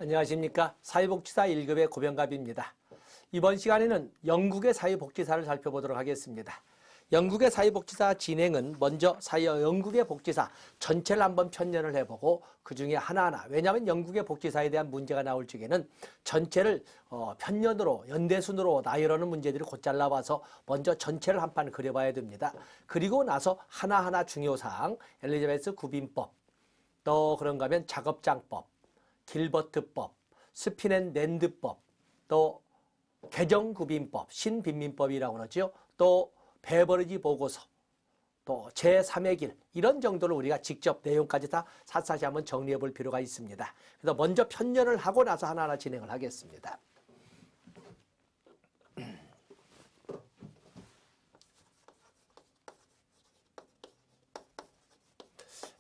안녕하십니까. 사회복지사 1급의 고병갑입니다. 이번 시간에는 영국의 사회복지사를 살펴보도록 하겠습니다. 영국의 사회복지사 진행은 먼저 영국의 복지사 전체를 한번 편년을 해보고 그 중에 하나하나, 왜냐하면 영국의 복지사에 대한 문제가 나올 적에는 전체를 편년으로 연대순으로 나열하는 문제들을 곧 잘라봐서 먼저 전체를 한 판 그려봐야 됩니다. 그리고 나서 하나하나 중요사항, 엘리자베스 구빈법, 또 그런가 하면 작업장법, 길버트법, 스핀앤랜드법, 또 개정구빈법, 신빈민법이라고 그러죠. 또 베버리지 보고서, 또 제3의 길, 이런 정도로 우리가 직접 내용까지 다 샅샅이 한번 정리해 볼 필요가 있습니다. 그래서 먼저 편년을 하고 나서 하나하나 진행을 하겠습니다.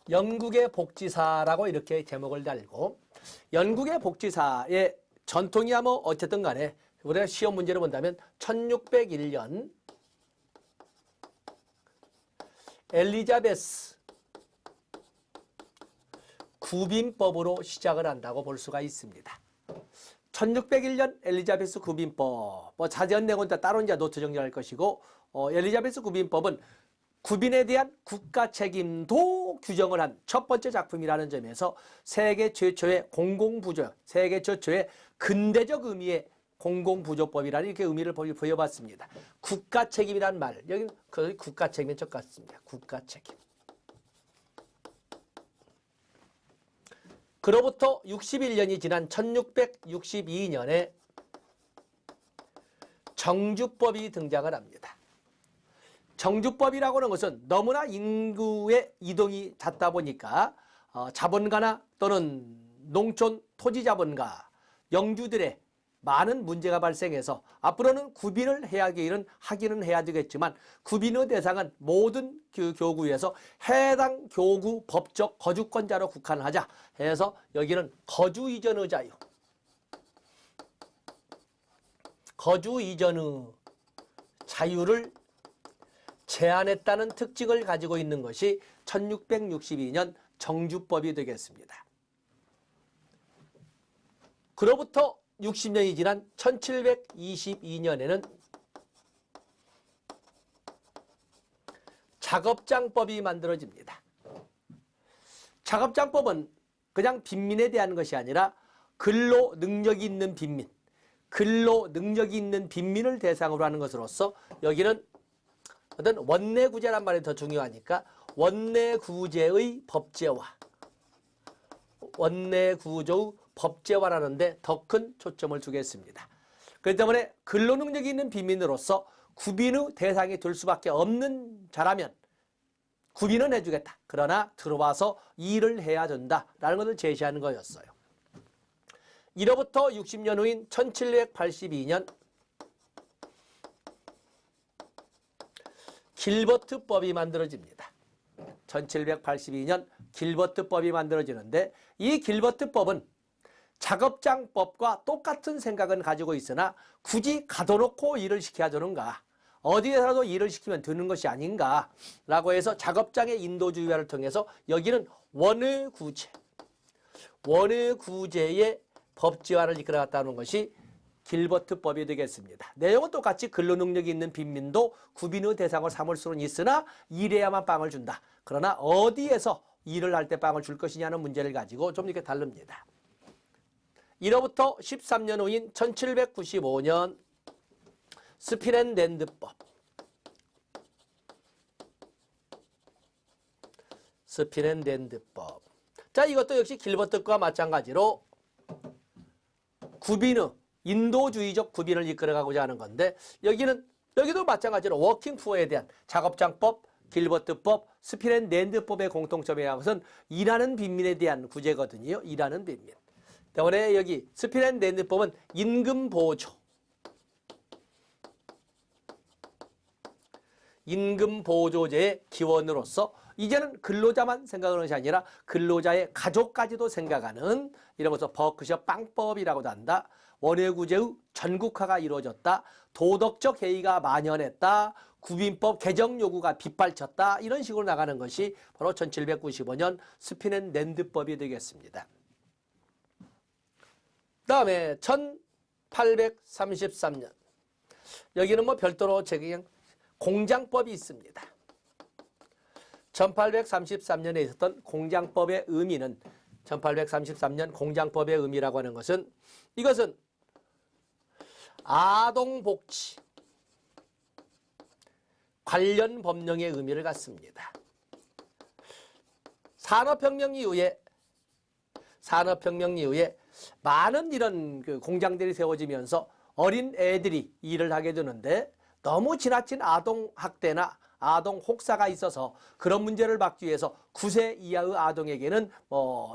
영국의 복지사라고 이렇게 제목을 달고, 영국의 복지사의 전통이야 뭐 어쨌든 간에 우리가 시험 문제를 본다면 1601년 엘리자베스 구빈법으로 시작을 한다고 볼 수가 있습니다. 1601년 엘리자베스 구빈법, 자세한 내용은 따로 이제 노트 정리할 것이고, 엘리자베스 구빈법은 구빈에 대한 국가 책임도 규정을 한 첫 번째 작품이라는 점에서 세계 최초의 공공부조, 세계 최초의 근대적 의미의 공공부조법이라는 이렇게 의미를 부여받습니다. 국가 책임이란 말, 여기는 그 국가 책임인 것 같습니다. 국가 책임. 그로부터 61년이 지난 1662년에 정주법이 등장을 합니다. 정주법이라고 하는 것은 너무나 인구의 이동이 잦다 보니까 자본가나 또는 농촌 토지 자본가, 영주들의 많은 문제가 발생해서 앞으로는 구빈을 하기는 해야 되겠지만 구빈의 대상은 모든 교구에서 해당 교구 법적 거주권자로 국한하자 해서 여기는 거주 이전의 자유, 거주 이전의 자유를 제한했다는 특징을 가지고 있는 것이 1662년 정주법이 되겠습니다. 그로부터 60년이 지난 1722년에는 작업장법이 만들어집니다. 작업장법은 그냥 빈민에 대한 것이 아니라 근로 능력이 있는 빈민, 근로 능력이 있는 빈민을 대상으로 하는 것으로서 여기는 어떤 원내구제란 말이 더 중요하니까 원내구제의 법제화, 원내구조의 법제화라는 데 더 큰 초점을 두겠습니다. 그렇기 때문에 근로능력이 있는 빈민으로서 구빈의 대상이 될 수밖에 없는 자라면 구빈은 해주겠다. 그러나 들어와서 일을 해야 된다라는 것을 제시하는 거였어요. 이로부터 60년 후인 1782년 길버트법이 만들어집니다. 1782년 길버트법이 만들어지는데 이 길버트법은 작업장법과 똑같은 생각은 가지고 있으나 굳이 가둬놓고 일을 시켜야 되는가, 어디에서라도 일을 시키면 되는 것이 아닌가 라고 해서 작업장의 인도주의화를 통해서 여기는 원의구제, 원의구제의 법제화를 이끌어갔다는 것이 길버트법이 되겠습니다. 내용은 똑같이 근로능력이 있는 빈민도 구빈의 대상을 삼을 수는 있으나 일해야만 빵을 준다. 그러나 어디에서 일을 할 때 빵을 줄 것이냐는 문제를 가지고 좀 이렇게 다릅니다. 이로부터 13년 후인 1795년 스핀앤랜드법, 스핀앤랜드법. 자, 이것도 역시 길버트법과 마찬가지로 구빈의 인도주의적 구빈을 이끌어가고자 하는 건데 여기도 마찬가지로 워킹푸어에 대한 작업장법, 길버트법, 스핀앤랜드법의 공통점이라는 것은 일하는 빈민에 대한 구제거든요. 일하는 빈민. 때문에 여기 스핀앤랜드법은 임금보조, 임금보조제의 기원으로서 이제는 근로자만 생각하는 것이 아니라 근로자의 가족까지도 생각하는, 이러면서 버크셔 빵법이라고도 한다. 원외구제의 전국화가 이루어졌다. 도덕적 해이가 만연했다. 구빈법 개정 요구가 빗발쳤다. 이런 식으로 나가는 것이 바로 1795년 스핀앤랜드법이 되겠습니다. 다음에 1833년. 여기는 뭐 별도로 그냥 공장법이 있습니다. 1833년에 있었던 공장법의 의미는 1833년 공장법의 의미라고 하는 것은 이것은 아동복지 관련 법령의 의미를 갖습니다. 산업혁명 이후에 많은 이런 공장들이 세워지면서 어린 애들이 일을 하게 되는데 너무 지나친 아동학대나 아동혹사가 있어서 그런 문제를 막기 위해서 9세 이하의 아동에게는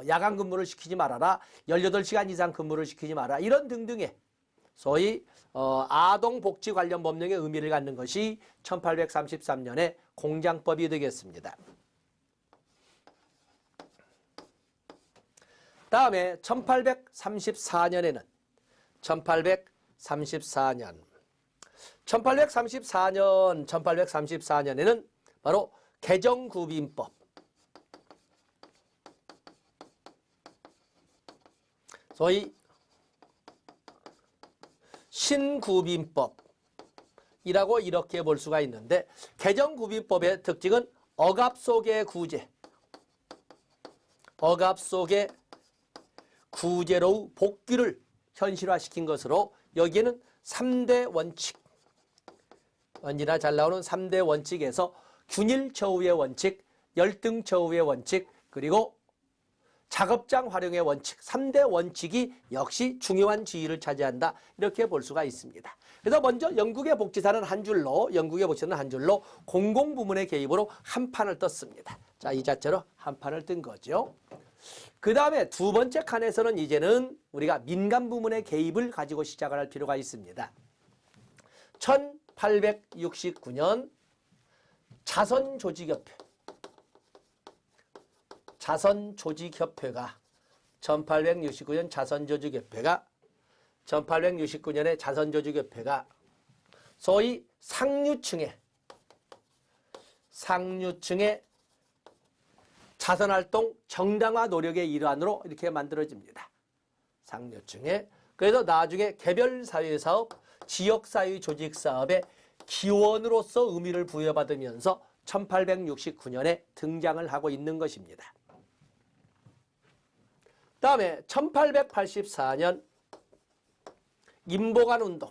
야간 근무를 시키지 말아라, 18시간 이상 근무를 시키지 마라, 이런 등등의 소위 아동복지 관련 법령의 의미를 갖는 것이 1833년의 공장법이 되겠습니다. 다음에 1834년에는 바로 개정구빈법, 소위 신구빈법이라고 이렇게 볼 수가 있는데, 개정구빈법의 특징은 억압 속의 구제, 억압 속의 구제로의 복귀를 현실화시킨 것으로 여기에는 3대 원칙, 언제나 잘 나오는 3대 원칙에서 균일 처우의 원칙, 열등 처우의 원칙, 그리고 작업장 활용의 원칙, 3대 원칙이 역시 중요한 지위를 차지한다, 이렇게 볼 수가 있습니다. 그래서 먼저 영국의 복지사는 한 줄로 공공부문의 개입으로 한 판을 떴습니다. 자, 이 자체로 한 판을 뜬 거죠. 그 다음에 두 번째 칸에서는 이제는 우리가 민간 부문의 개입을 가지고 시작을 할 필요가 있습니다. 1869년 자선조직협회가 1869년에 자선조직협회가 소위 상류층의 자선활동 정당화 노력의 일환으로 이렇게 만들어집니다. 상류층에. 그래서 나중에 개별사회사업, 지역사회 조직사업의 기원으로서 의미를 부여받으면서 1869년에 등장을 하고 있는 것입니다. 다음에 1884년 인보관운동.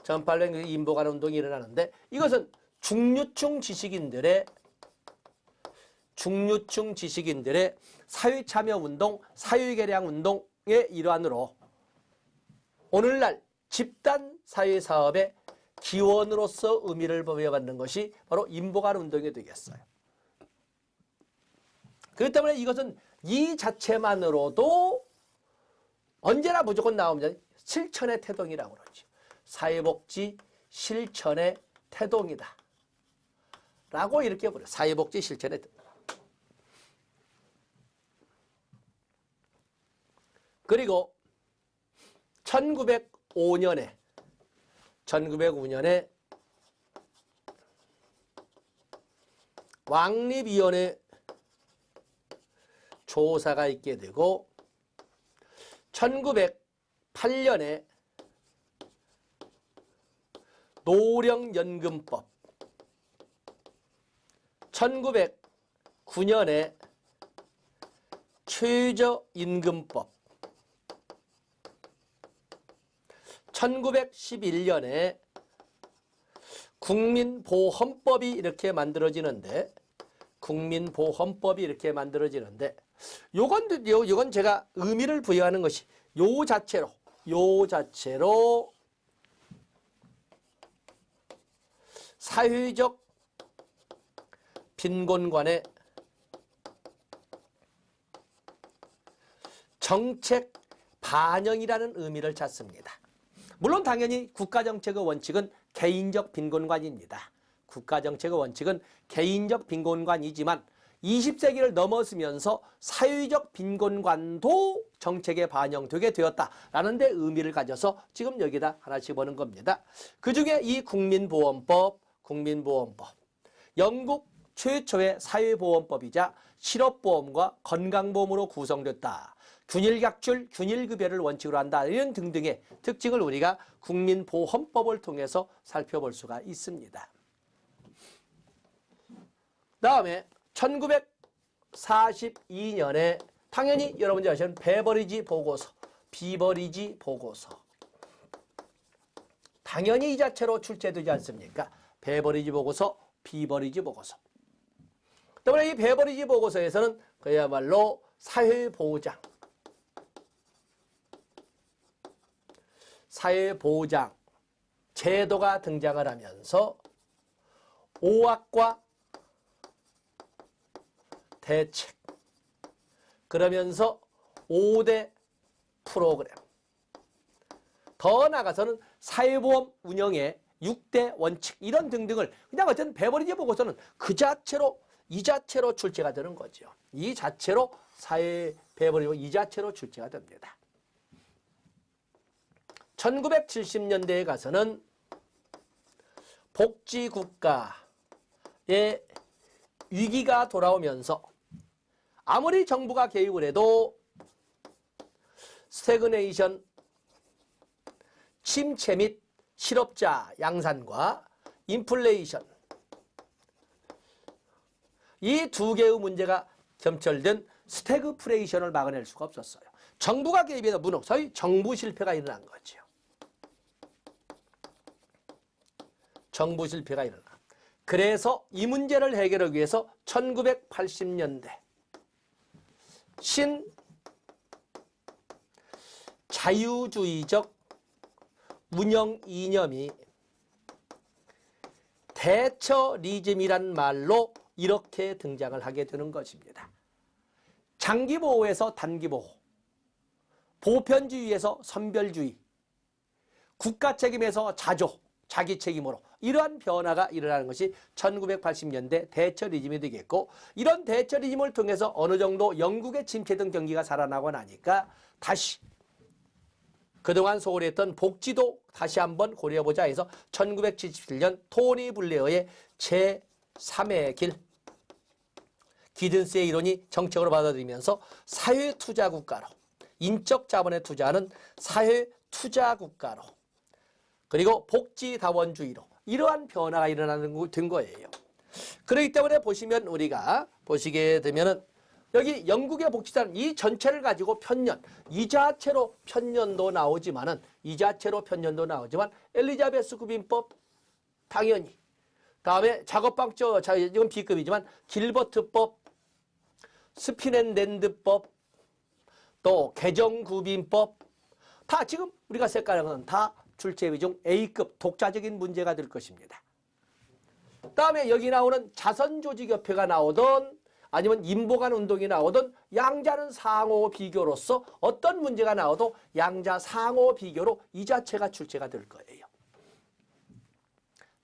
1800년 인보관운동이 일어나는데, 이것은 중류층 지식인들의 사회참여운동, 사회개량운동의 일환으로 오늘날 집단사회사업의 기원으로서 의미를 부여받는 것이 바로 인보관운동이 되겠어요. 그렇기 때문에 이것은 이 자체만으로도 언제나 무조건 나옵니다. 실천의 태동이라고 그러죠. 사회복지 실천의 태동이다 라고 이렇게 부르요. 사회복지 실천의 태동. 그리고 1905년에 왕립위원회 조사가 있게 되고, 1908년에 노령연금법, 1909년에 최저임금법, 1911년에 국민보험법이 이렇게 만들어지는데, 요건 제가 의미를 부여하는 것이 요 자체로 사회적 빈곤관의 정책 반영이라는 의미를 찾습니다. 물론 당연히 국가정책의 원칙은 개인적 빈곤관입니다. 국가정책의 원칙은 개인적 빈곤관이지만 20세기를 넘어서면서 사회적 빈곤관도 정책에 반영되게 되었다라는 데 의미를 가져서 지금 여기다 하나씩 보는 겁니다. 그중에 이 국민보험법, 영국 최초의 사회보험법이자 실업보험과 건강보험으로 구성됐다. 균일각출, 균일급여를 원칙으로 한다. 이런 등등의 특징을 우리가 국민보험법을 통해서 살펴볼 수가 있습니다. 다음에 1942년에 당연히 여러분들이 아시는 베버리지 보고서, 비버리지 보고서. 당연히 이 자체로 출제되지 않습니까? 베버리지 보고서, 비버리지 보고서. 때문에 이 베버리지 보고서에서는 그야말로 사회보장, 사회보장 제도가 등장을 하면서 5학과 대책, 그러면서 5대 프로그램, 더 나아가서는 사회보험 운영의 6대 원칙 이런 등등을 그냥 어쨌든 베버리지 보고서는 그 자체로 이 자체로 출제가 되는 거죠. 이 자체로 사회 베버리지 이 자체로 출제가 됩니다. 1970년대에 가서는 복지국가의 위기가 돌아오면서 아무리 정부가 개입을 해도 스태그네이션, 침체 및 실업자 양산과 인플레이션, 이 두 개의 문제가 점철된 스태그플레이션을 막아낼 수가 없었어요. 정부가 개입해서 무능, 소위 정부 실패가 일어난 거죠. 정부 실패가 일어나. 그래서 이 문제를 해결하기 위해서 1980년대 자유주의적 운영 이념이 대처리즘이란 말로 이렇게 등장을 하게 되는 것입니다. 장기보호에서 단기보호, 보편주의에서 선별주의, 국가책임에서 자조, 자기책임으로 이러한 변화가 일어나는 것이 1980년대 대처리즘이 되겠고, 이런 대처리즘을 통해서 어느 정도 영국의 침체된 경기가 살아나고 나니까 다시 그동안 소홀히 했던 복지도 다시 한번 고려해보자 해서 1977년 토니 블레어의 제3의 길, 기든스의 이론이 정책으로 받아들이면서 사회투자국가로, 인적 자본에 투자하는 사회투자국가로, 그리고 복지다원주의로 이러한 변화가 일어나는 된 거예요. 그렇기 때문에 보시면 우리가 보시게 되면은 여기 영국의 복지사는 이 전체를 가지고 편년, 이 자체로 편년도 나오지만 엘리자베스 구빈법 당연히, 다음에 작업방조, 이건 B급이지만 길버트법, 스피넨랜드법, 또 개정구빈법, 다 지금 우리가 색깔한 건 다 출제 비중 A급 독자적인 문제가 될 것입니다. 다음에 여기 나오는 자선조직협회가 나오던 아니면 인보관 운동이 나오던 양자는 상호 비교로서 어떤 문제가 나와도 양자 상호 비교로 이 자체가 출제가 될 거예요.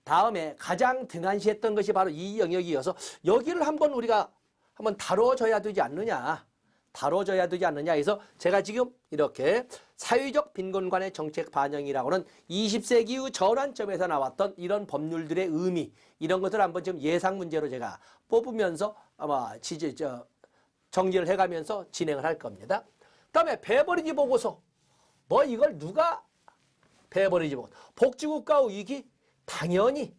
다음에 가장 등한시했던 것이 바로 이 영역이어서 여기를 한번 우리가 한번 다뤄줘야 되지 않느냐. 해서 제가 지금 이렇게 사회적 빈곤관의 정책 반영이라고는 20세기 후 전환점에서 나왔던 이런 법률들의 의미, 이런 것들을 한번 지금 예상 문제로 제가 뽑으면서 아마 정리를 해가면서 진행을 할 겁니다. 다음에 베버리지 보고서, 뭐 이걸 누가 베버리지 보고서, 복지국가 위기 당연히.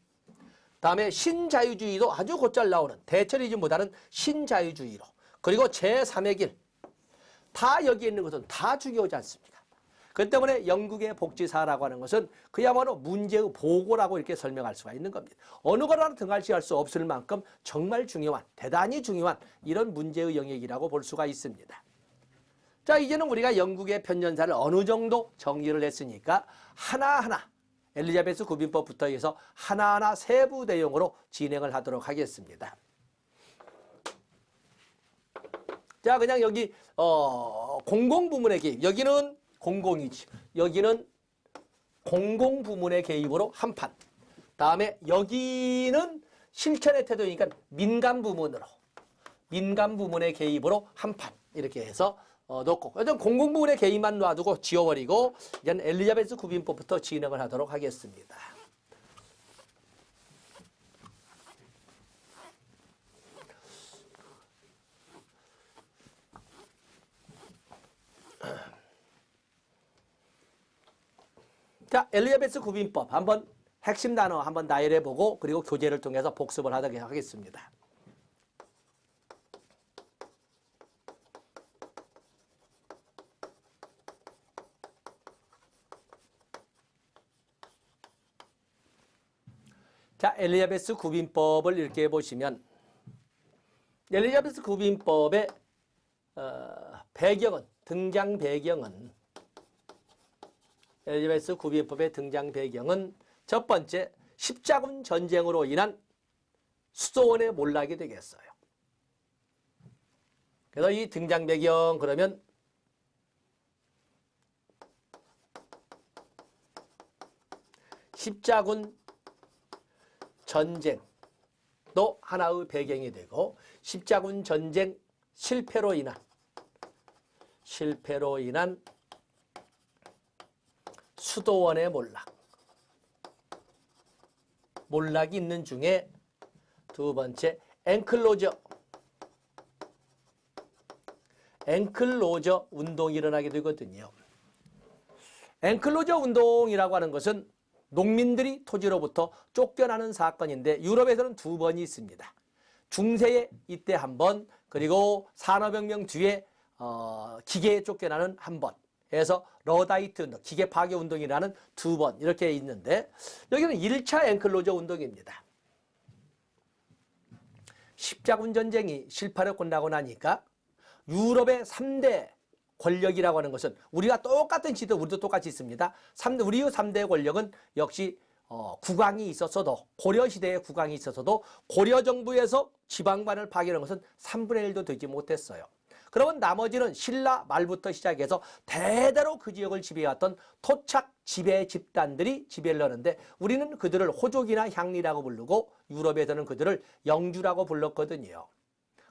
다음에 신자유주의도 아주 곧잘 나오는 대처리즘보다는 신자유주의로, 그리고 제3의 길, 다 여기 있는 것은 다 중요하지 않습니까? 그 때문에 영국의 복지사라고 하는 것은 그야말로 문제의 보고라고 이렇게 설명할 수가 있는 겁니다. 어느 거라도 등한시할 수 없을 만큼 정말 중요한, 대단히 중요한 이런 문제의 영역이라고 볼 수가 있습니다. 자, 이제는 우리가 영국의 편년사를 어느 정도 정리를 했으니까 하나하나 엘리자베스 구빈법부터 해서 하나하나 세부 내용으로 진행을 하도록 하겠습니다. 자, 그냥 여기 공공부문의 개입, 여기는 공공이지, 여기는 공공부문의 개입으로 한 판. 다음에 여기는 실천의 태도니까 민간부문의 개입으로 한 판. 이렇게 해서 놓고, 일단 공공부문의 개입만 놔두고 지워버리고 이제는 엘리자베스 구빈법부터 진행을 하도록 하겠습니다. 자, 엘리자베스 구빈법 한번 핵심 단어 한번 나열해 보고 그리고 교재를 통해서 복습을 하도록 하겠습니다. 자, 엘리자베스 구빈법을 이렇게 보시면 엘리자베스 구빈법의 배경은 등장 배경은 엘리자베스 구빈법의 등장 배경은 첫 번째 십자군 전쟁으로 인한 수도원의 몰락이 되겠어요. 그래서 이 등장 배경 그러면 십자군 전쟁도 하나의 배경이 되고 십자군 전쟁 실패로 인한 수도원의 몰락이 있는 중에 두 번째 앵클로저 운동이 일어나게 되거든요. 앵클로저 운동이라고 하는 것은 농민들이 토지로부터 쫓겨나는 사건인데 유럽에서는 두 번이 있습니다. 중세에 이때 한 번, 그리고 산업혁명 뒤에 기계에 쫓겨나는 한 번 해서 러다이트 운동, 기계 파괴 운동이라는 두 번 이렇게 있는데 여기는 1차 앵클로저 운동입니다. 십자군 전쟁이 실패로 끝나고 나니까 유럽의 3대 권력이라고 하는 것은 우리가 똑같은 시대 우리도 똑같이 있습니다. 우리의 3대 권력은 역시 국왕이 있었어도 고려시대에 국왕이 있었어도 고려 정부에서 지방관을 파괴하는 것은 3분의 1도 되지 못했어요. 그러면 나머지는 신라 말부터 시작해서 대대로 그 지역을 지배해왔던 토착 지배 집단들이 지배를 하는데 우리는 그들을 호족이나 향리라고 부르고 유럽에서는 그들을 영주라고 불렀거든요.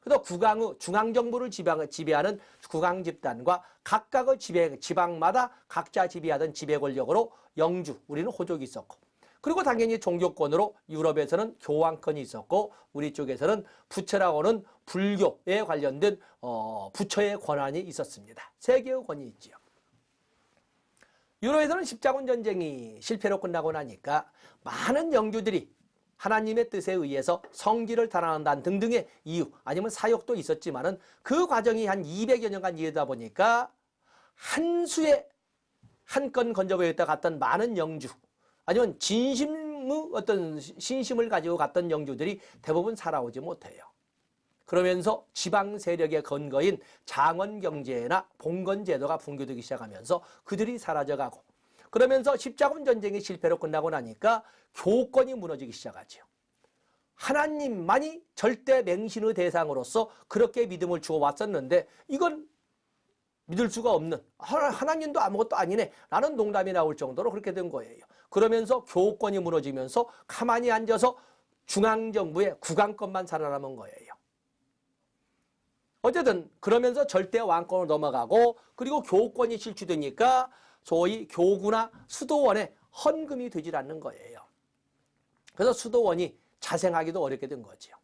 그래서 국왕의 중앙정부를 지배하는 국왕 집단과 각각의 지방마다 각자 지배하던 지배 권력으로 영주, 우리는 호족이 있었고 그리고 당연히 종교권으로 유럽에서는 교황권이 있었고 우리 쪽에서는 부처라고 하는 불교에 관련된 부처의 권한이 있었습니다. 세 개의 권이 있지요. 유럽에서는 십자군 전쟁이 실패로 끝나고 나니까 많은 영주들이 하나님의 뜻에 의해서 성지를 탈환한다는 등등의 이유 아니면 사역도 있었지만은 그 과정이 한 200여 년간 이어다 보니까 한 수에 한 건 건져보였다 갔던 많은 영주 아니면 진심의 어떤 신심을 가지고 갔던 영주들이 대부분 살아오지 못해요. 그러면서 지방 세력의 근거인 장원 경제나 봉건 제도가 붕괴되기 시작하면서 그들이 사라져가고 그러면서 십자군 전쟁이 실패로 끝나고 나니까 교권이 무너지기 시작하죠. 하나님만이 절대 맹신의 대상으로서 그렇게 믿음을 주어왔었는데 이건 믿을 수가 없는 하나님도 아무것도 아니네 라는 농담이 나올 정도로 그렇게 된 거예요. 그러면서 교권이 무너지면서 가만히 앉아서 중앙정부의 국왕권만 살아남은 거예요. 어쨌든 그러면서 절대 왕권으로 넘어가고 그리고 교권이 실추되니까 소위 교구나 수도원에 헌금이 되질 않는 거예요. 그래서 수도원이 자생하기도 어렵게 된 거죠.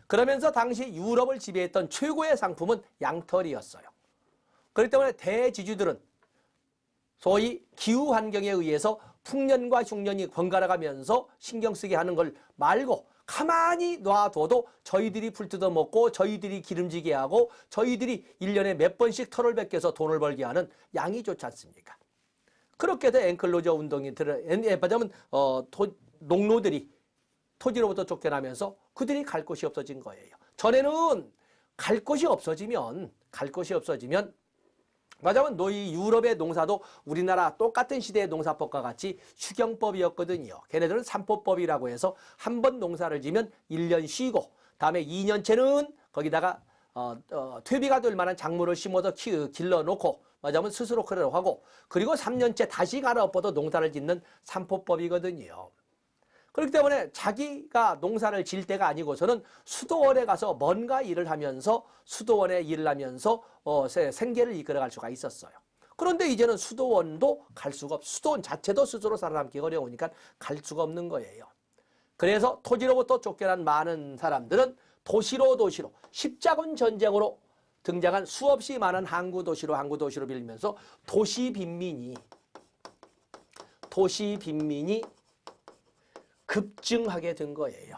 그러면서 당시 유럽을 지배했던 최고의 상품은 양털이었어요. 그렇기 때문에 대지주들은 소위 기후 환경에 의해서 풍년과 흉년이 번갈아가면서 신경 쓰게 하는 걸 말고 가만히 놔둬도 저희들이 풀 뜯어먹고 저희들이 기름지게 하고 저희들이 1년에 몇 번씩 털을 벗겨서 돈을 벌게 하는 양이 좋지 않습니까? 그렇게 해서 앵클로저 운동이 말하자면 농노들이 토지로부터 쫓겨나면서 그들이 갈 곳이 없어진 거예요. 전에는 갈 곳이 없어지면 말하자면 이 유럽의 농사도 우리나라 똑같은 시대의 농사법과 같이 휴경법이었거든요. 걔네들은 삼포법이라고 해서 한 번 농사를 지면 1년 쉬고 다음에 2년째는 거기다가 퇴비가 될 만한 작물을 심어서 길러놓고 말하자면 스스로 그러려고 하고 그리고 3년째 다시 갈아 엎어도 농사를 짓는 삼포법이거든요. 그렇기 때문에 자기가 농사를 지을 때가 아니고서는 수도원에 가서 뭔가 일을 하면서 수도원에 일을 하면서 생계를 이끌어갈 수가 있었어요. 그런데 이제는 수도원도 갈 수가 수도원 자체도 스스로 살아남기 어려우니까 갈 수가 없는 거예요. 그래서 토지로부터 쫓겨난 많은 사람들은 도시로 십자군 전쟁으로 등장한 수없이 많은 항구 도시로 빌리면서 도시 빈민이 도시 빈민이 급증하게 된 거예요.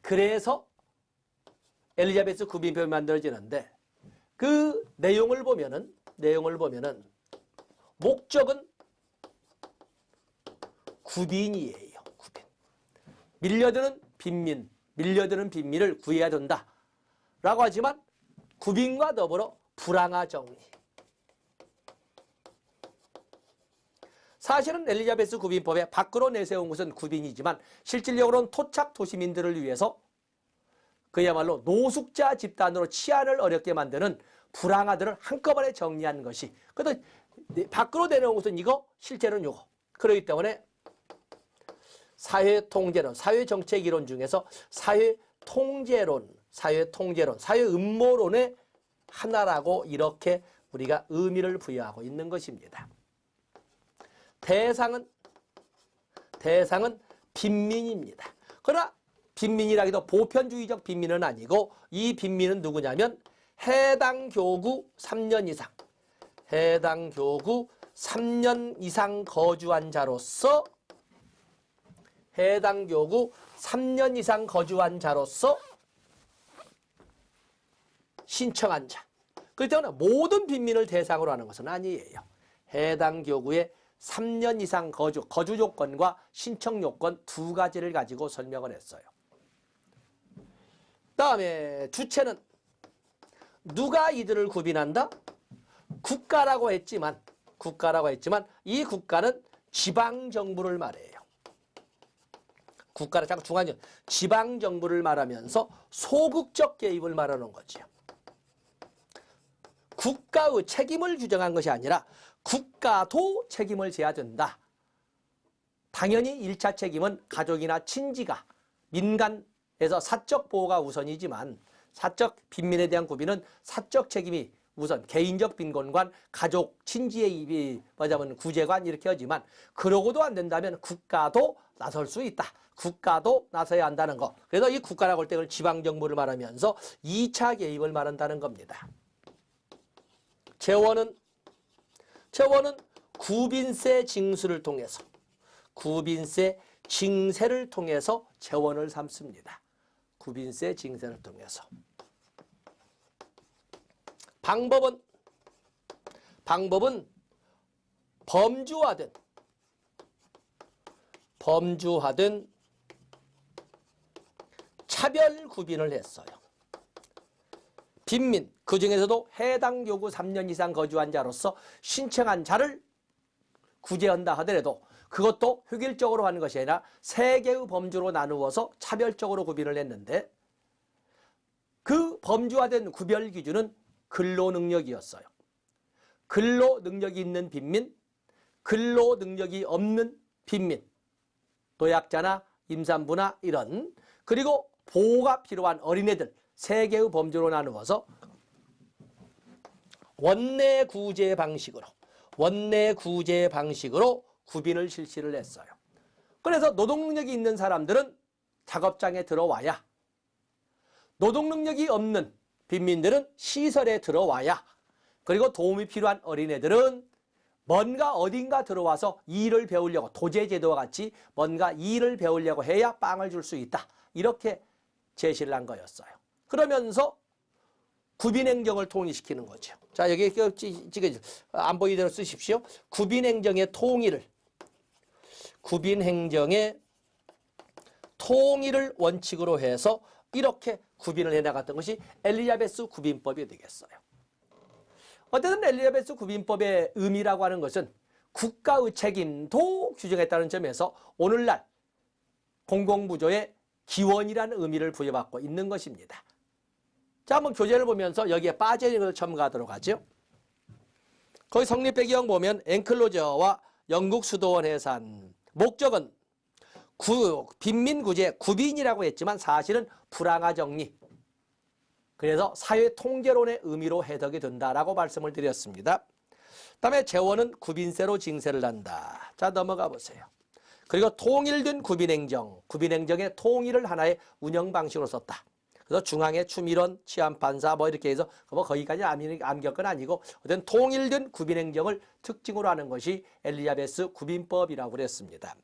그래서 엘리자베스 구빈법이 만들어지는데 그 내용을 보면은 목적은 구빈이에요. 구빈. 밀려드는 빈민을 구해야 된다라고 하지만 구빈과 더불어 불황화 정리. 사실은 엘리자베스 구빈법에 밖으로 내세운 것은 구빈이지만 실질적으로는 토착 도시민들을 위해서 그야말로 노숙자 집단으로 치안을 어렵게 만드는 불황아들을 한꺼번에 정리한 것이. 그래도 밖으로 내놓은 것은 이거, 실제로는 이거. 그렇기 때문에 사회통제론, 사회정책이론 중에서 사회통제론, 사회음모론의 하나라고 이렇게 우리가 의미를 부여하고 있는 것입니다. 대상은 빈민입니다. 그러나 빈민이라기도 보편주의적 빈민은 아니고 이 빈민은 누구냐면 해당 교구 3년 이상 거주한 자로서 신청한 자. 그렇기 때문에 모든 빈민을 대상으로 하는 것은 아니에요. 해당 교구에 3년 이상 거주 조건과 신청 요건 두 가지를 가지고 설명을 했어요. 다음에 주체는 누가 이들을 구빈한다? 국가라고 했지만 이 국가는 지방정부를 말해요. 국가를 잠깐 중간에 지방정부를 말하면서 소극적 개입을 말하는 거죠. 국가의 책임을 규정한 것이 아니라 국가도 책임을 져야 된다. 당연히 1차 책임은 가족이나 친지가 민간에서 사적 보호가 우선이지만 사적 빈민에 대한 구빈은 사적 책임이 우선, 개인적 빈곤관, 가족, 친지의 뭐냐면 구제관 이렇게 하지만 그러고도 안 된다면 국가도 나설 수 있다. 국가도 나서야 한다는 거. 그래서 이 국가라고 할 때 그걸 지방정부를 말하면서 2차 개입을 말한다는 겁니다. 재원은 구빈세 징수를 통해서 징세를 통해서 재원을 삼습니다. 구빈세 징세를 통해서. 방법은 범주화된 차별 구빈을 했어요. 빈민, 그 중에서도 해당 교구 3년 이상 거주한 자로서 신청한 자를 구제한다 하더라도 그것도 획일적으로 하는 것이 아니라 3개의 범주로 나누어서 차별적으로 구빈을 했는데 그 범주화된 구별 기준은 근로능력이었어요. 근로능력이 있는 빈민, 근로능력이 없는 빈민, 노약자나 임산부나 이런, 그리고 보호가 필요한 어린애들 3개의 범주로 나누어서 원내구제 방식으로 구빈을 실시를 했어요. 그래서 노동능력이 있는 사람들은 작업장에 들어와야, 노동능력이 없는 빈민들은 시설에 들어와야, 그리고 도움이 필요한 어린애들은 뭔가 어딘가 들어와서 일을 배우려고, 도제제도와 같이 뭔가 일을 배우려고 해야 빵을 줄 수 있다. 이렇게 제시를 한 거였어요. 그러면서 구빈행정을 통일시키는 거죠. 자, 여기 안 보이는 대로 쓰십시오. 구빈행정의 통일을 원칙으로 해서 이렇게 구빈을 해나갔던 것이 엘리자베스 구빈법이 되겠어요. 어쨌든 엘리자베스 구빈법의 의미라고 하는 것은 국가의 책임도 규정했다는 점에서 오늘날 공공부조의 기원이라는 의미를 부여받고 있는 것입니다. 자, 한번 교재를 보면서 여기에 빠져있는 것을 첨가하도록 하죠. 거기 성립 배경 보면 앵클로저와 영국 수도원 해산, 목적은 빈민구제, 구빈이라고 했지만 사실은 불황화 정리, 그래서 사회통제론의 의미로 해석이 된다라고 말씀을 드렸습니다. 다음에 재원은 구빈세로 징세를 한다. 자, 넘어가 보세요. 그리고 통일된 구빈행정의 통일을 하나의 운영 방식으로 썼다. 그래서 중앙에 추밀원, 치안판사 뭐 이렇게 해서 뭐 거기까지 암기할 건 아니고 어떤 통일된 구빈행정을 특징으로 하는 것이 엘리자베스 구빈법이라고 그랬습니다.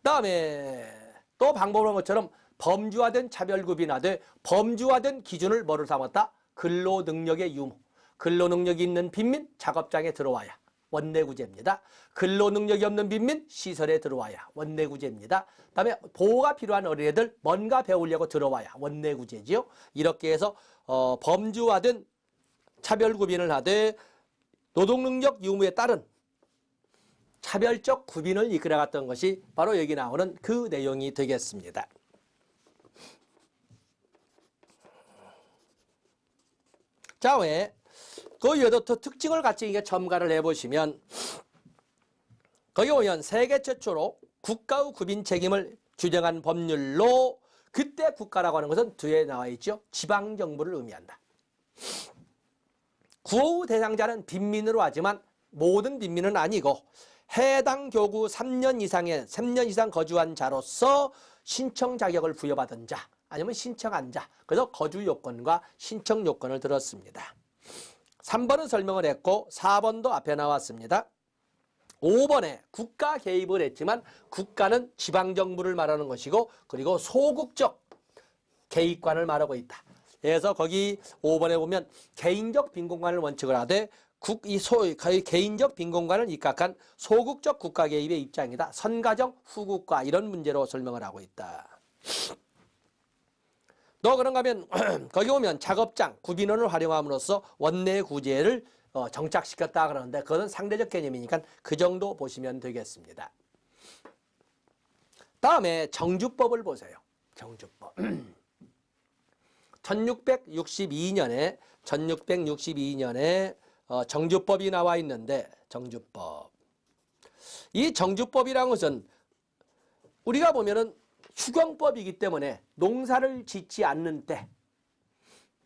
다음에 또 방법을 한 것처럼 범주화된 차별구빈화돼 범주화된 기준을 뭐를 삼았다? 근로능력의 유무. 근로능력이 있는 빈민 작업장에 들어와야 원내구제입니다. 근로능력이 없는 빈민 시설에 들어와야 원내구제입니다. 그다음에 보호가 필요한 어린애들 뭔가 배우려고 들어와야 원내구제지요. 이렇게 해서 범주화된 차별구빈을 하되 노동능력 유무에 따른 차별적 구빈을 이끌어갔던 것이 바로 여기 나오는 그 내용이 되겠습니다. 자, 왜 그 여덟 특징을 같이 이게 첨가를 해보시면 거기 보면 세계 최초로 국가의 구빈 책임을 규정한 법률로 그때 국가라고 하는 것은 뒤에 나와 있죠. 지방정부를 의미한다. 구호 대상자는 빈민으로 하지만 모든 빈민은 아니고 해당 교구 3년 이상 거주한 자로서 신청 자격을 부여받은 자 아니면 신청한 자 그래서 거주 요건과 신청 요건을 들었습니다. 3번은 설명을 했고 4번도 앞에 나왔습니다. 5번에 국가 개입을 했지만 국가는 지방정부를 말하는 것이고 그리고 소극적 개입관을 말하고 있다. 그래서 거기 5번에 보면 개인적 빈공간을 원칙을 하되 개인적 빈공간을 입각한 소극적 국가 개입의 입장이다. 선가정 후국가 이런 문제로 설명을 하고 있다. 너 그런가 하면 거기 보면 작업장 구빈원을 활용함으로써 원내 구제를 정착시켰다 그러는데 그것은 상대적 개념이니까 그 정도 보시면 되겠습니다. 다음에 정주법을 보세요. 정주법. 1662년에 정주법이 나와 있는데 정주법. 이 정주법이라는 것은 우리가 보면은 휴경법이기 때문에 농사를 짓지 않는 때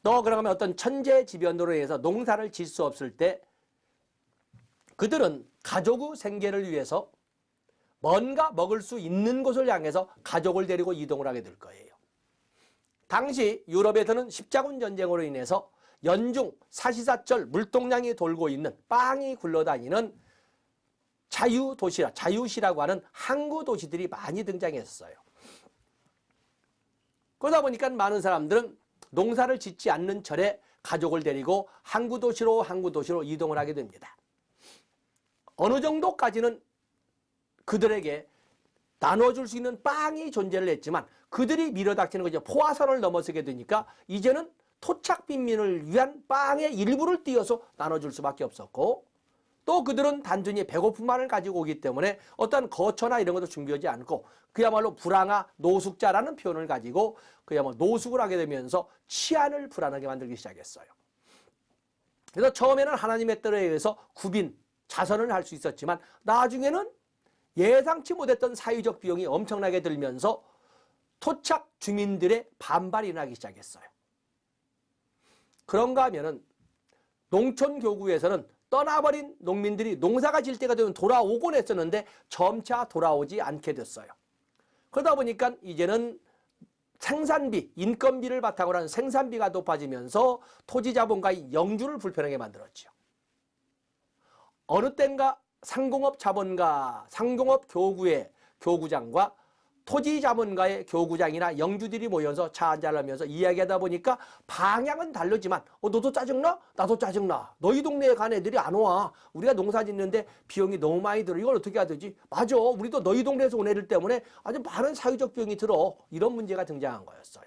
또 그러면 어떤 천재지변으로 인해서 농사를 짓 수 없을 때 그들은 가족의 생계를 위해서 뭔가 먹을 수 있는 곳을 향해서 가족을 데리고 이동을 하게 될 거예요. 당시 유럽에서는 십자군 전쟁으로 인해서 연중 사시사철 물동량이 돌고 있는 빵이 굴러다니는 자유시라고 하는 항구 도시들이 많이 등장했어요. 그러다 보니까 많은 사람들은 농사를 짓지 않는 철에 가족을 데리고 항구 도시로 이동을 하게 됩니다. 어느 정도까지는 그들에게 나눠줄 수 있는 빵이 존재를 했지만 그들이 밀어닥치는 거죠. 포화선을 넘어서게 되니까 이제는 토착 빈민을 위한 빵의 일부를 띄어서 나눠줄 수밖에 없었고 또 그들은 단순히 배고픔만을 가지고 오기 때문에 어떤 거처나 이런 것도 준비하지 않고 그야말로 불황아 노숙자라는 표현을 가지고 그야말로 노숙을 하게 되면서 치안을 불안하게 만들기 시작했어요. 그래서 처음에는 하나님의 뜻에 의해서 구빈, 자선을 할 수 있었지만 나중에는 예상치 못했던 사회적 비용이 엄청나게 들면서 토착 주민들의 반발이 나기 시작했어요. 그런가 하면은 농촌 교구에서는 떠나버린 농민들이 농사가 질 때가 되면 돌아오곤 했었는데 점차 돌아오지 않게 됐어요. 그러다 보니까 이제는 생산비, 인건비를 바탕으로 하는 생산비가 높아지면서 토지자본가의 영주를 불편하게 만들었죠. 어느 땐가 상공업 자본가, 상공업 교구의 교구장과 토지자본가의 교구장이나 영주들이 모여서 차 한잔하면서 이야기하다 보니까 방향은 다르지만 너도 짜증나? 나도 짜증나. 너희 동네에 간 애들이 안 와. 우리가 농사 짓는데 비용이 너무 많이 들어. 이걸 어떻게 해야 되지? 맞아. 우리도 너희 동네에서 온 애들 때문에 아주 많은 사회적 비용이 들어. 이런 문제가 등장한 거였어요.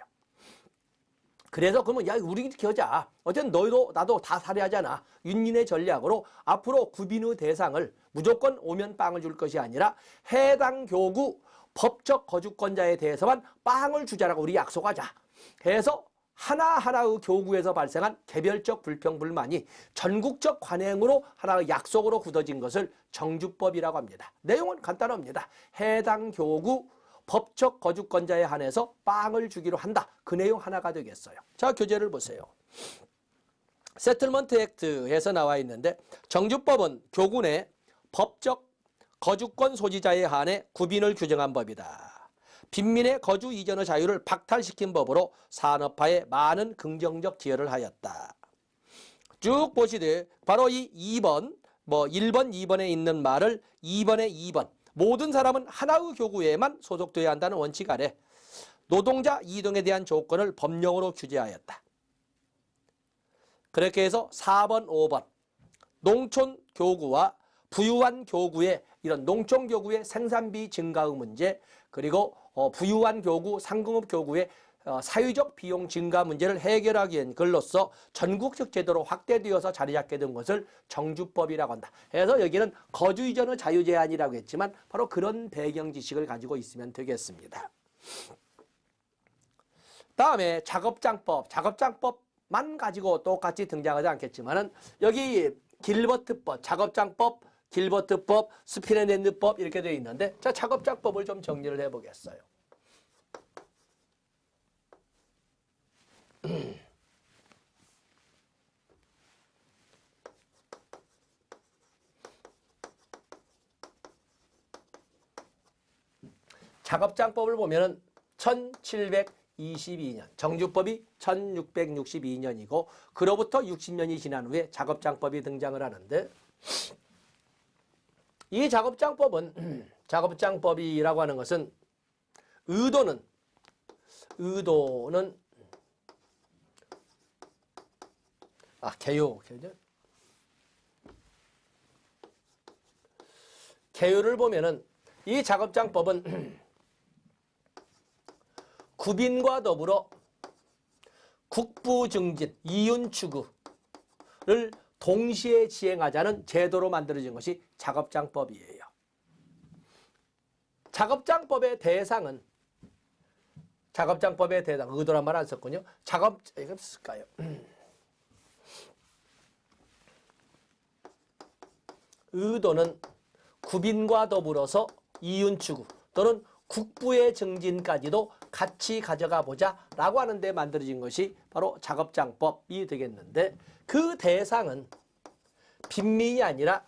그래서 그러면 야 우리 이렇게 하자. 어쨌든 너희도 나도 다 살해하잖아. 윤린의 전략으로 앞으로 구빈의 대상을 무조건 오면 빵을 줄 것이 아니라 해당 교구 법적 거주권자에 대해서만 빵을 주자라고 우리 약속하자 해서 하나하나의 교구에서 발생한 개별적 불평불만이 전국적 관행으로 하나의 약속으로 굳어진 것을 정주법이라고 합니다. 내용은 간단합니다. 해당 교구 법적 거주권자에 한해서 빵을 주기로 한다. 그 내용 하나가 되겠어요. 자, 교재를 보세요. 세틀먼트 액트에서 나와 있는데 정주법은 교구 내 법적 거주권 소지자에 한해 구빈을 규정한 법이다. 빈민의 거주 이전의 자유를 박탈시킨 법으로 산업화에 많은 긍정적 기여를 하였다. 쭉 보시되 바로 이 2번, 1번, 2번에 있는 말을 2번에 2번 모든 사람은 하나의 교구에만 소속되어야 한다는 원칙 아래 노동자 이동에 대한 조건을 법령으로 규제하였다. 그렇게 해서 4번, 5번 농촌 교구와 부유한 교구의 이런 농촌 교구의 생산비 증가의 문제 그리고 부유한 교구, 상공업 교구의 사회적 비용 증가 문제를 해결하기 위한 글로써 전국적 제도로 확대되어서 자리 잡게 된 것을 정주법이라고 한다. 그래서 여기는 거주 이전의 자유 제한이라고 했지만 바로 그런 배경 지식을 가지고 있으면 되겠습니다. 다음에 작업장법, 작업장법만 가지고 똑같이 등장하지 않겠지만은 여기 길버트법, 작업장법, 길버트법, 스피네랜드법 이렇게 되어 있는데 자 작업장법을 좀 정리를 해보겠어요. 작업장법을 보면은 1722년, 정주법이 1662년이고 그로부터 60년이 지난 후에 작업장법이 등장을 하는데 이 작업장법은 작업장법이라고 하는 것은 의도는 개요를 보면은 이 작업장법은 구빈과 더불어 국부 증진, 이윤 추구를 동시에 지행하자는 제도로 만들어진 것이 작업장법이에요. 작업장법의 대상은 의도란 말 안 썼군요. 이거 쓸까요? 의도는 구빈과 더불어서 이윤 추구 또는 국부의 증진까지도 같이 가져가 보자 라고 하는데 만들어진 것이 바로 작업장법이 되겠는데 그 대상은 빈민이 아니라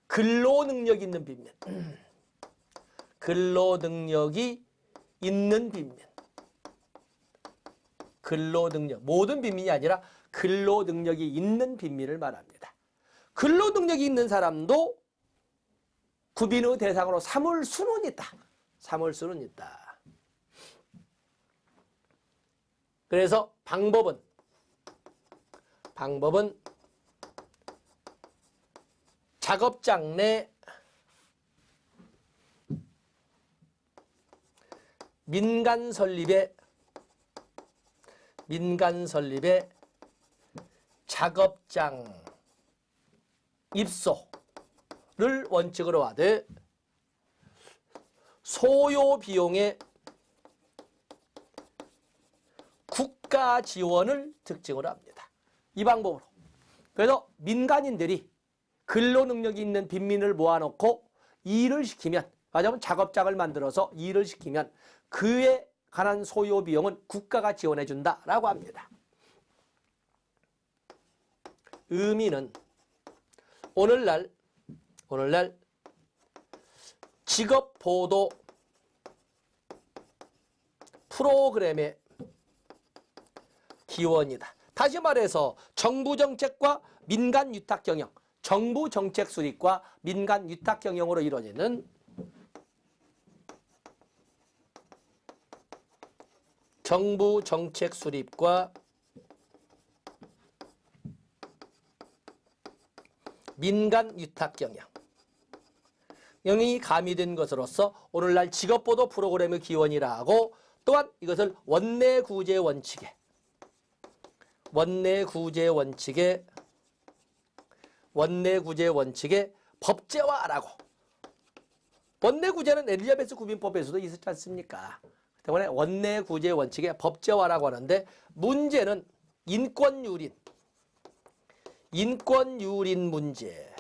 근로능력이 있는 빈민. 근로능력이 있는 빈민. 모든 빈민이 아니라 근로능력이 있는 빈민을 말합니다. 근로능력이 있는 사람도 구빈의 대상으로 삼을 수는 있다. 그래서 방법은 작업장 내 민간 설립의 작업장 입소를 원칙으로 하되 소요 비용의 국가 지원을 특징으로 합니다. 이 방법으로. 그래서 민간인들이 근로 능력이 있는 빈민을 모아놓고 일을 시키면, 말하자면 작업장을 만들어서 일을 시키면 그에 관한 소요 비용은 국가가 지원해 준다라고 합니다. 의미는 오늘날 직업보도 프로그램의 기원이다. 다시 말해서 정부정책과 민간위탁경영, 정부정책 수립과 민간위탁경영으로 이루어지는 정부정책 수립과 민간위탁경영 영이 가미된 것으로서 오늘날 직업보도 프로그램의 기원이라 하고, 또한 이것을 원내구제 원내구제 원칙의 법제화라고. 원내구제는 엘리자베스 구빈법에서도 있었지 않습니까? 때문에 원내구제 원칙의 법제화라고 하는데, 문제는 인권유린 문제가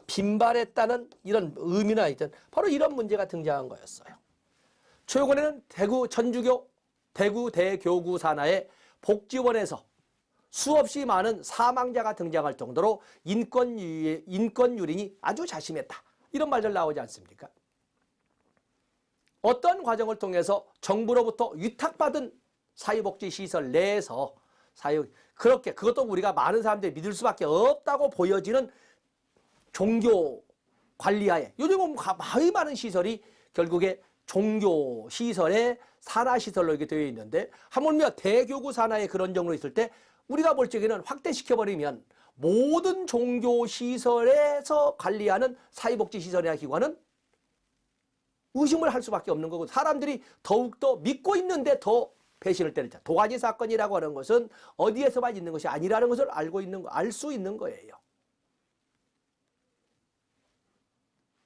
빈발했다는 이런 의미나 있던 바로 이런 문제가 등장한 거였어요. 최근에는 대구 대교구 산하의 복지원에서 수없이 많은 사망자가 등장할 정도로 인권유린이 아주 자심했다. 이런 말들 나오지 않습니까? 어떤 과정을 통해서 정부로부터 위탁받은 사회복지시설 내에서 그렇게 그것도 우리가 많은 사람들이 믿을 수밖에 없다고 보여지는 종교 관리하에 요즘은 많이 많은 시설이 결국에 종교 시설의 산하시설로 이렇게 되어 있는데 하물며 대교구 산하에 그런 정도 있을 때 우리가 볼 적에는 확대시켜버리면 모든 종교 시설에서 관리하는 사회복지시설이나 기관은 의심을 할 수밖에 없는 거고 사람들이 더욱더 믿고 있는데 더 배신을 때리자. 도가니 사건이라고 하는 것은 어디에서만 있는 것이 아니라는 것을 알 수 있는 거예요.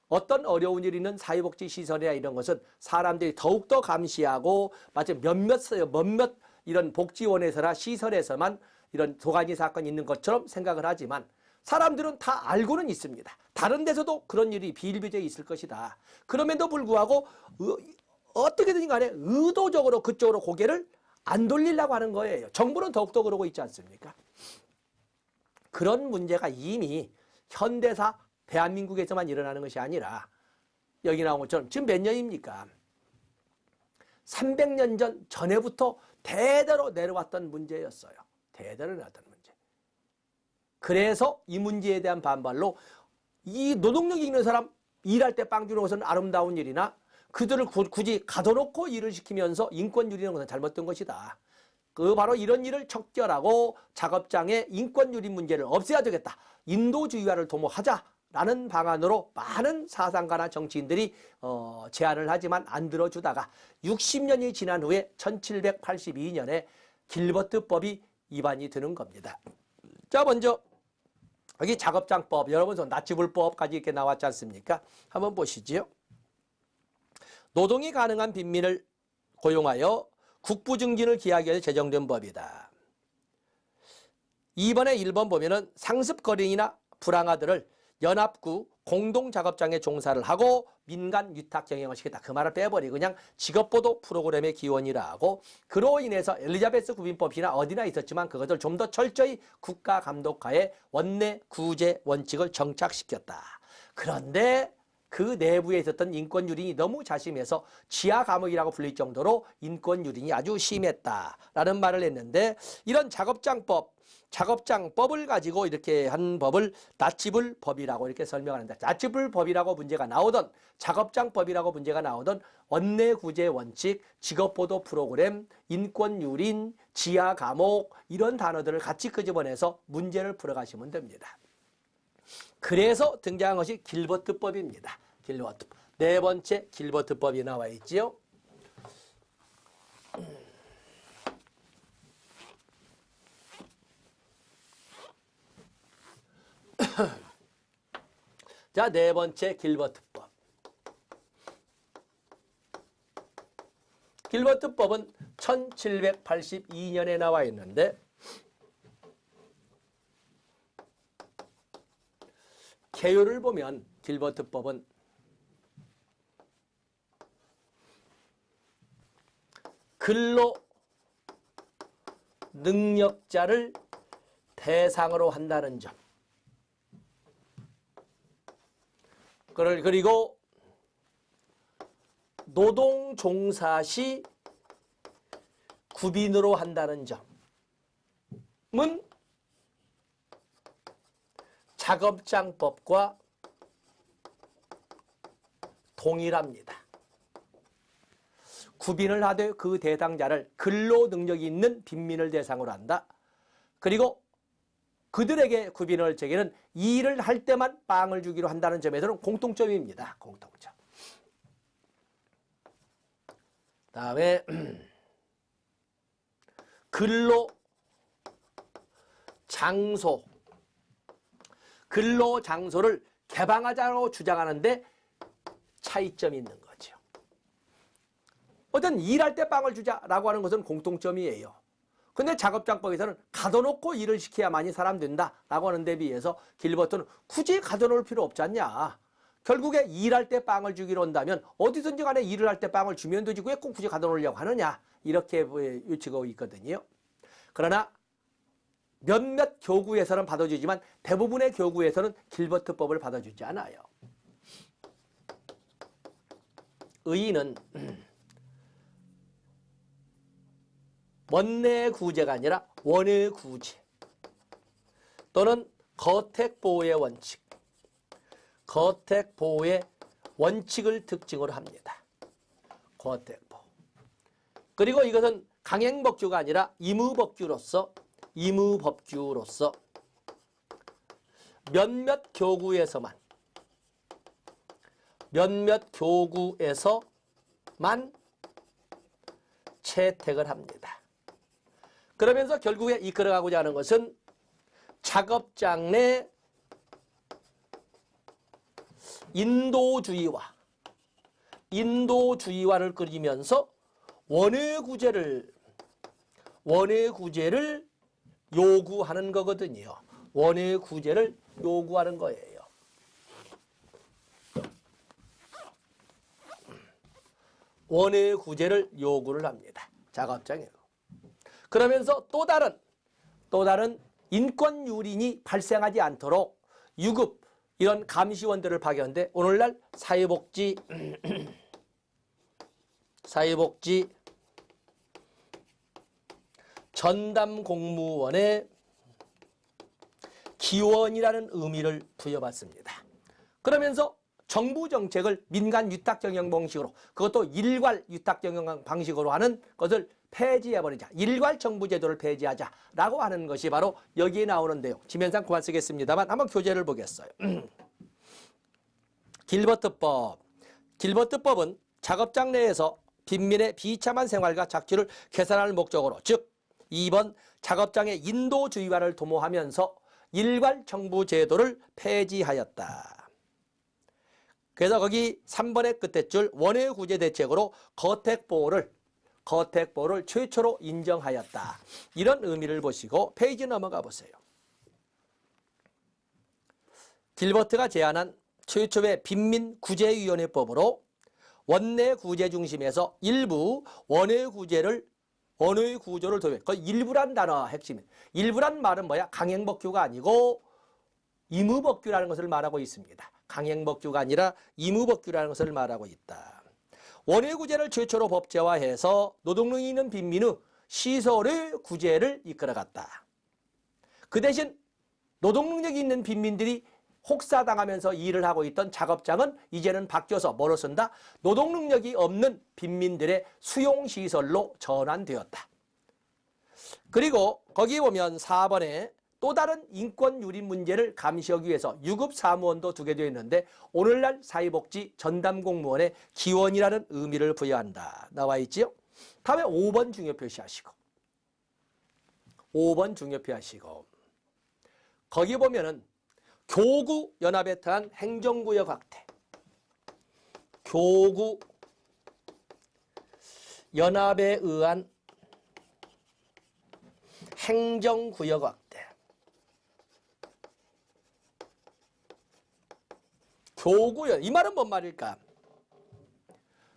어떤 어려운 일이 있는 사회복지시설이나 이런 것은 사람들이 더욱더 감시하고 마치 몇몇 이런 복지원에서나 시설에서만 이런 도가니 사건이 있는 것처럼 생각을 하지만 사람들은 다 알고는 있습니다. 다른 데서도 그런 일이 비일비재해 있을 것이다. 그럼에도 불구하고 어떻게든 간에 의도적으로 그쪽으로 고개를 안 돌리려고 하는 거예요. 정부는 더욱더 그러고 있지 않습니까? 그런 문제가 이미 현대사 대한민국에서만 일어나는 것이 아니라 여기 나온 것처럼 지금 몇 년입니까? 300년 전에부터 대대로 내려왔던 문제였어요. 대대로 내려왔던 문제. 그래서 이 문제에 대한 반발로 이 노동력이 있는 사람 일할 때 빵 주는 것은 아름다운 일이나 그들을 굳이 가둬놓고 일을 시키면서 인권 유리는 것은 잘못된 것이다. 바로 이런 일을 척결하고 작업장의 인권 유리 문제를 없애야 되겠다. 인도주의화를 도모하자라는 방안으로 많은 사상가나 정치인들이 제안을 하지만 안 들어주다가 60년이 지난 후에 1782년에 길버트법이 위반이 되는 겁니다. 자, 먼저 여기 작업장법, 여러분 나치불법까지 이렇게 나왔지 않습니까? 한번 보시죠. 노동이 가능한 빈민을 고용하여 국부 증진을 기하기 위해 제정된 법이다. 2번에 1번 보면은 상습거린이나 불황아들을 연합구 공동작업장에 종사를 하고 민간 위탁 경영을 시켰다. 그 말을 빼버리고 그냥 직업보도 프로그램의 기원이라 하고 그로 인해서 엘리자베스 구빈법이나 어디나 있었지만 그것을 좀 더 철저히 국가 감독하에 원내 구제 원칙을 정착시켰다. 그런데 그 내부에 있었던 인권 유린이 너무 자심해서 지하 감옥이라고 불릴 정도로 인권 유린이 아주 심했다라는 말을 했는데 이런 작업장법을 가지고 이렇게 한 법을 나치불법이라고 이렇게 설명하는데 나치불법이라고 문제가 나오던 작업장법이라고 문제가 나오던 원내 구제 원칙, 직업보도 프로그램, 인권 유린, 지하 감옥 이런 단어들을 같이 끄집어내서 문제를 풀어가시면 됩니다. 그래서 등장한 것이 길버트법입니다. 길버트법. 네 번째 길버트법이 나와 있지요. 자, 네 번째 길버트법. 길버트법은 1782년에 나와 있는데 개요를 보면 길버트법은 근로 능력자를 대상으로 한다는 점. 그리고 노동 종사 시 구빈으로 한다는 점은 작업장법과 동일합니다. 구빈을 하되 그 대상자를 근로 능력이 있는 빈민을 대상으로 한다. 그리고 그들에게 구빈을 제기는 이 일을 할 때만 빵을 주기로 한다는 점에서는 공통점입니다. 공통점. 다음에 근로 장소를 개방하자고 주장하는데 차이점이 있는 거죠. 어떤 일할 때 빵을 주자라고 하는 것은 공통점이에요. 근데 작업장법에서는 가둬놓고 일을 시켜야만이 사람 된다라고 하는 데 비해서 길버트는 굳이 가둬놓을 필요 없지 않냐. 결국에 일할 때 빵을 주기로 한다면 어디든지 간에 일을 할 때 빵을 주면 되지 왜 꼭 굳이 가둬놓으려고 하느냐. 이렇게 유치고 있거든요. 그러나 몇몇 교구에서는 받아주지만 대부분의 교구에서는 길버트법을 받아주지 않아요. 의의는 원내구제가 아니라 원외구제 또는 거택보호의 원칙, 거택보호의 원칙을 특징으로 합니다. 거택보호. 그리고 이것은 강행법규가 아니라 임의법규로서 몇몇 교구에서만 채택을 합니다. 그러면서 결국에 이끌어가고자 하는 것은 작업장 내 인도주의화를 그리면서 원외구제를 요구하는 거거든요. 원외구제를 요구하는 거예요. 원외구제를 요구를 합니다. 작업장에. 그러면서 또 다른 인권 유린이 발생하지 않도록 유급 이런 감시원들을 파견한데 오늘날 사회복지 전담 공무원의 기원이라는 의미를 부여받습니다. 그러면서 정부 정책을 민간 위탁 경영 방식으로, 그것도 일괄 위탁 경영 방식으로 하는 것을 폐지해버리자. 일괄 정부 제도를 폐지하자라고 하는 것이 바로 여기에 나오는 내용. 지면상 그만 쓰겠습니다만 한번 교재를 보겠어요. 길버트법. 길버트법은 작업장 내에서 빈민의 비참한 생활과 착취를 개선할 목적으로, 즉 2번 작업장의 인도주의화를 도모하면서 일괄 정부 제도를 폐지하였다. 그래서 거기 3번의 끝에 줄 원외구제 대책으로 거택보호를 최초로 인정하였다. 이런 의미를 보시고 페이지 넘어가 보세요. 길버트가 제안한 최초의 빈민구제위원회법으로 원내구제 중심에서 일부 원외구조를 도입. 그 일부란 단어 핵심. 일부란 말은 뭐야? 강행법규가 아니고 임의법규라는 것을 말하고 있습니다. 강행법규가 아니라 임의법규라는 것을 말하고 있다. 원외구제를 최초로 법제화해서 노동력이 있는 빈민의 시설의 구제를 이끌어갔다. 그 대신 노동능력이 있는 빈민들이 혹사당하면서 일을 하고 있던 작업장은 이제는 바뀌어서 뭐로 쓴다? 노동능력이 없는 빈민들의 수용시설로 전환되었다. 그리고 거기 보면 4번에 또 다른 인권 유린 문제를 감시하기 위해서 유급 사무원도 두게 되어 있는데 오늘날 사회복지 전담 공무원의 기원이라는 의미를 부여한다. 나와 있지요? 다음에 5번 중요 표시하시고 5번 중요 표시하시고 거기 보면은 교구 연합에 대한 행정구역 확대, 교구 연합에 의한 행정구역 확대, 교구연, 이 말은 뭔 말일까?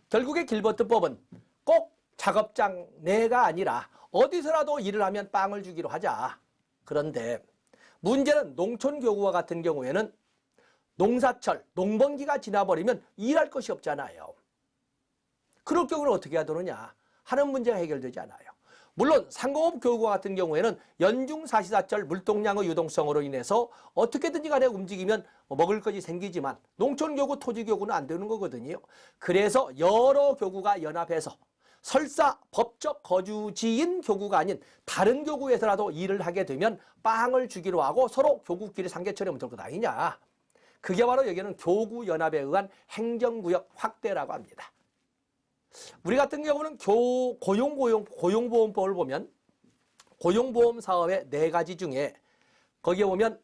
결국에 길버트법은 꼭 작업장 내가 아니라 어디서라도 일을 하면 빵을 주기로 하자. 그런데 문제는 농촌교구와 같은 경우에는 농사철, 농번기가 지나버리면 일할 것이 없잖아요. 그럴 경우는 어떻게 해야 되느냐 하는 문제가 해결되지 않아요. 물론 상공업교구와 같은 경우에는 연중사시사철 물동량의 유동성으로 인해서 어떻게든지 간에 움직이면 먹을 것이 생기지만 농촌교구, 토지교구는 안 되는 거거든요. 그래서 여러 교구가 연합해서 설사 법적 거주지인 교구가 아닌 다른 교구에서라도 일을 하게 되면 빵을 주기로 하고 서로 교구끼리 상계처리하면 될 것 아니냐. 그게 바로 여기는 교구연합에 의한 행정구역 확대라고 합니다. 우리 같은 경우는 고용보험법을 보면 고용보험 사업의 4가지 중에 거기에 보면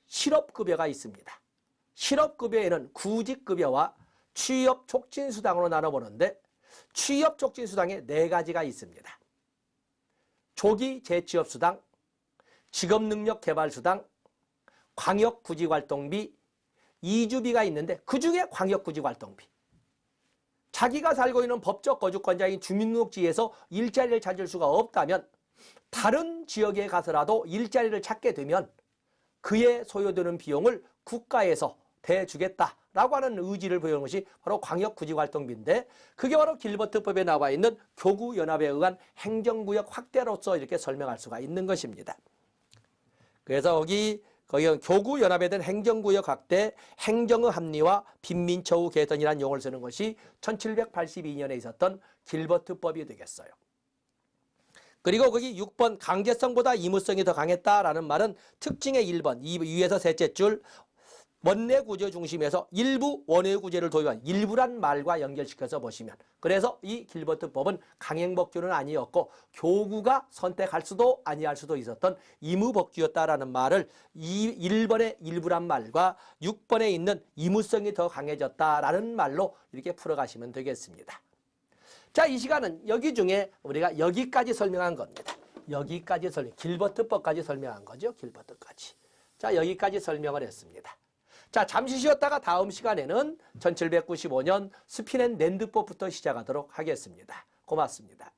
실업급여가 있습니다. 실업급여에는 구직급여와 취업촉진수당으로 나눠보는데 취업촉진수당에 4가지가 있습니다. 조기 재취업수당, 직업능력개발수당, 광역구직활동비, 이주비가 있는데 그중에 광역구직활동비. 자기가 살고 있는 법적 거주권자인 주민등록지에서 일자리를 찾을 수가 없다면 다른 지역에 가서라도 일자리를 찾게 되면 그에 소요되는 비용을 국가에서 대주겠다라고 하는 의지를 보이는 것이 바로 광역구직활동비인데 그게 바로 길버트법에 나와 있는 교구연합에 의한 행정구역 확대로서 이렇게 설명할 수가 있는 것입니다. 그래서 거기 교구연합에 대한 행정구역 확대, 행정의 합리화, 빈민처우 개선이라는 용어를 쓰는 것이 1782년에 있었던 길버트법이 되겠어요. 그리고 거기 6번 강제성보다 의무성이 더 강했다라는 말은 특징의 1번, 위에서 셋째 줄 원내 구조 중심에서 일부 원외 구제를 도입한 일부란 말과 연결시켜서 보시면 그래서 이 길버트법은 강행복지는 아니었고 교구가 선택할 수도 아니할 수도 있었던 의무복지였다라는 말을 1번의 일부란 말과 6번에 있는 의무성이 더 강해졌다라는 말로 이렇게 풀어가시면 되겠습니다. 자, 이 시간은 여기 중에 우리가 여기까지 설명한 겁니다. 여기까지 길버트법까지 설명한 거죠. 길버트까지. 자, 여기까지 설명을 했습니다. 자, 잠시 쉬었다가 다음 시간에는 1795년 스핀앤랜드법부터 시작하도록 하겠습니다. 고맙습니다.